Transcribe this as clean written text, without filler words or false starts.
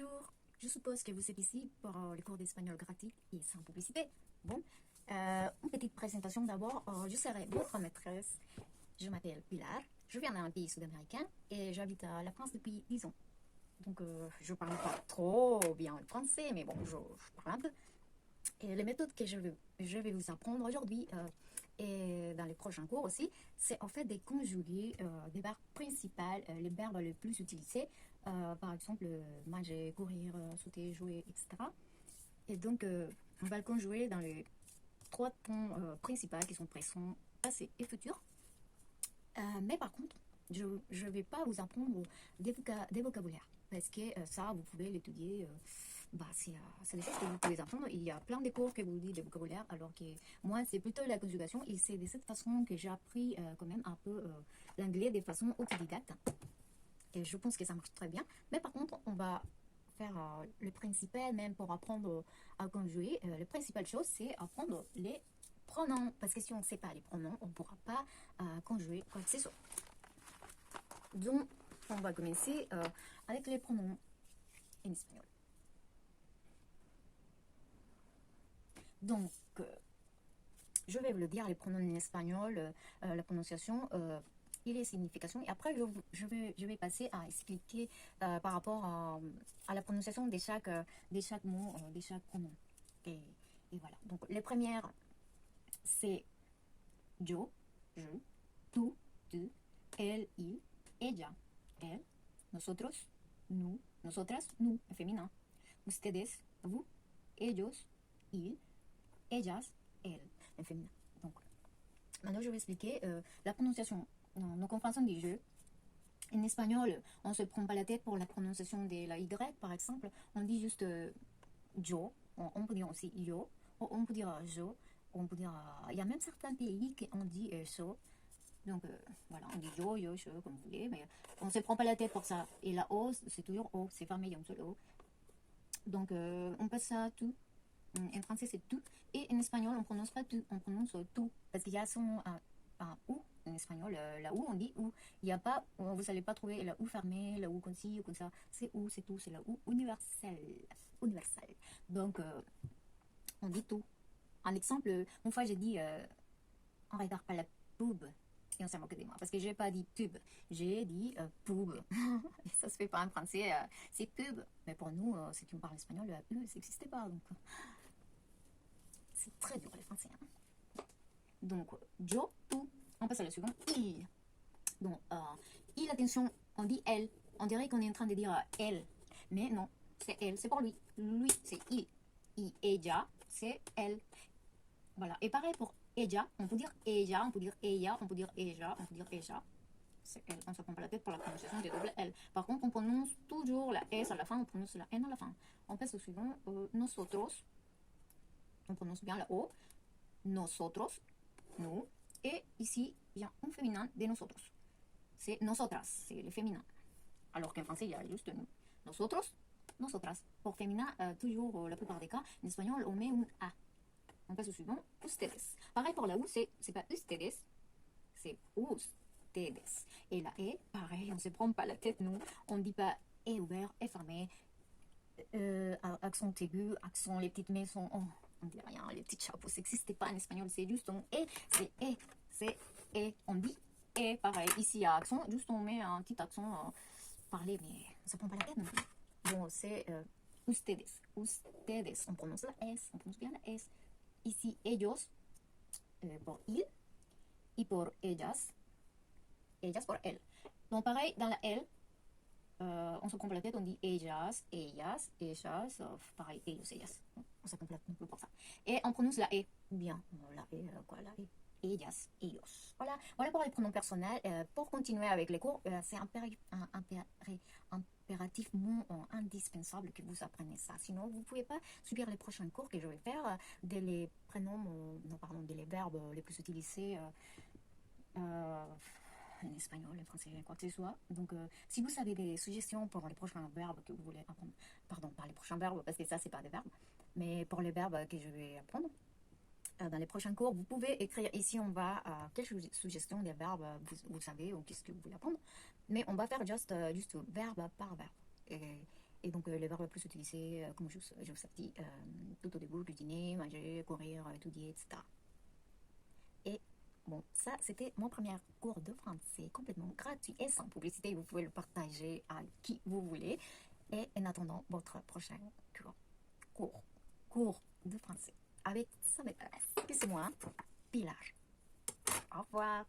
Bonjour, je suppose que vous êtes ici pour le cours d'espagnol gratuit et sans publicité. Bon, une petite présentation d'abord. Je serai votre maîtresse. Je m'appelle Pilar, je viens d'un pays sud-américain et j'habite à la France depuis 10 ans. Donc, je parle pas trop bien le français, mais bon, je parle un peu. Et les méthodes que je vais vous apprendre aujourd'hui et dans les prochains cours aussi, c'est en fait de conjuguer des verbes principaux, les verbes les plus utilisés, par exemple manger, courir, sauter, jouer, etc. Et donc, on va le conjuguer dans les trois temps principaux qui sont présents, passé et futur. Mais par contre, je ne vais pas vous apprendre des vocabulaires parce que ça, vous pouvez l'étudier. C'est des choses que vous pouvez apprendre. Il y a plein de cours que vous dites de vocabulaire, alors que moi, c'est plutôt la conjugation. Et c'est de cette façon que j'ai appris quand même un peu l'anglais de façon autodidacte. Et je pense que ça marche très bien. Mais par contre, on va faire le principal, même pour apprendre à conjuguer. La principale chose, c'est apprendre les pronoms. Parce que si on ne sait pas les pronoms, on ne pourra pas conjuguer quoi que ce soit. Donc, on va commencer avec les pronoms en espagnol. Donc, je vais vous le dire, les pronoms en espagnol, la prononciation et les significations. Et après, je vais passer à expliquer par rapport à la prononciation de chaque mot, de chaque pronom. Et voilà. Donc, les premières, c'est yo, je, tú, tu, él, il, ella, él, nosotros, nous, nosotras, nous, en féminin, ustedes, vous, ellos, ils, ellas, elles, en féminin. Donc, maintenant, je vais expliquer la prononciation. Nos compréhensions des jeux. En espagnol, on ne se prend pas la tête pour la prononciation de la Y, par exemple. On dit juste yo, on peut dire aussi yo, on peut dire jo, on peut dire... Il y a même certains pays qui on dit so. Donc, voilà, on dit yo, yo, je, comme vous voulez, mais on ne se prend pas la tête pour ça. Et la O, c'est toujours O, c'est fermé, il y a un seul O. Donc, on passe à tout. En français, c'est tout. Et en espagnol, on ne prononce pas tout, on prononce tout. Parce qu'il y a son ou en espagnol, la ou, on dit ou. Il n'y a pas, vous n'allez pas trouver la ou fermée, la ou comme ci ou comme ça. C'est ou, c'est tout, c'est la ou universelle. Universelle. Donc, on dit tout. Un exemple, une fois, j'ai dit, on ne regarde pas la pub. Et on s'est moqué de moi. Parce que je n'ai pas dit pub. J'ai dit pub. Et ça se fait pas en français. C'est pub. Mais pour nous, ceux qui parlent espagnol, ça n'existait pas. Donc, c'est très dur les français. Hein. Donc, yo, tu. On passe à la seconde. Il. Donc, il, attention, on dit elle. On dirait qu'on est en train de dire elle. Mais non, c'est elle, c'est pour lui. Lui, c'est il. Ella, c'est elle. Voilà. Et pareil pour ella, on peut dire ella, on peut dire ella, on peut dire ella, on peut dire ella. C'est elle. On ne se prend pas la tête pour la prononciation des doubles L. Par contre, on prononce toujours la S à la fin, on prononce la N à la fin. On passe au suivant. Nosotros. On prononce bien la O. Nosotros, nous. Et ici, il y a un féminin de nosotros. C'est nosotras, c'est le féminin. Alors qu'en français, il y a juste nous. Nosotros, nosotras. Pour féminin, toujours, la plupart des cas, en espagnol, on met un A. On passe au suivant, ustedes. Pareil pour la U, c'est pas ustedes, c'est ustedes. Et la E, pareil, on ne se prend pas la tête, nous. On ne dit pas E ouvert, E fermé. Accent aigu, accent, les petites maisons. Oh, on dit rien, les petits chapeaux, ça n'existe pas en espagnol, c'est juste un E, c'est E, c'est E. On dit E, pareil. Ici, il y a accent, juste on met un petit accent parler, mais on ne se prend pas la tête non plus. Bon, c'est ustedes, ustedes. On prononce la S, on prononce bien la S. Ici, ellos, pour il, et pour ellas, ellas pour elles. Donc, pareil, dans la L, on se complète la tête, on dit ellas, ellas, ellas, pareil, ellos, ellas. On se complète un peu pour ça. Et on prononce la E bien. La E, quoi, la E. Ellas, ellos. Voilà, voilà pour les pronoms personnels. Pour continuer avec les cours, c'est impérativement indispensable que vous appreniez ça. Sinon, vous ne pouvez pas subir les prochains cours que je vais faire des les prénoms, non, pardon, des les verbes les plus utilisés. En espagnol, en français, quoi que ce soit. Donc, si vous avez des suggestions pour les prochains verbes que vous voulez apprendre, pardon, pas les prochains verbes, parce que ça, c'est pas des verbes, mais pour les verbes que je vais apprendre, dans les prochains cours, vous pouvez écrire ici en bas quelques suggestions des verbes, vous savez, ou qu'est-ce que vous voulez apprendre, mais on va faire juste verbe par verbe. Et donc, les verbes plus utilisés, comme je vous ai dit, tout au début du dîner, manger, courir, étudier, etc. Et bon, ça, c'était mon premier cours de français, complètement gratuit et sans publicité. Vous pouvez le partager à qui vous voulez. Et en attendant votre prochain cours, cours de français avec sa maîtresse. Et c'est moi, Pilar. Au revoir.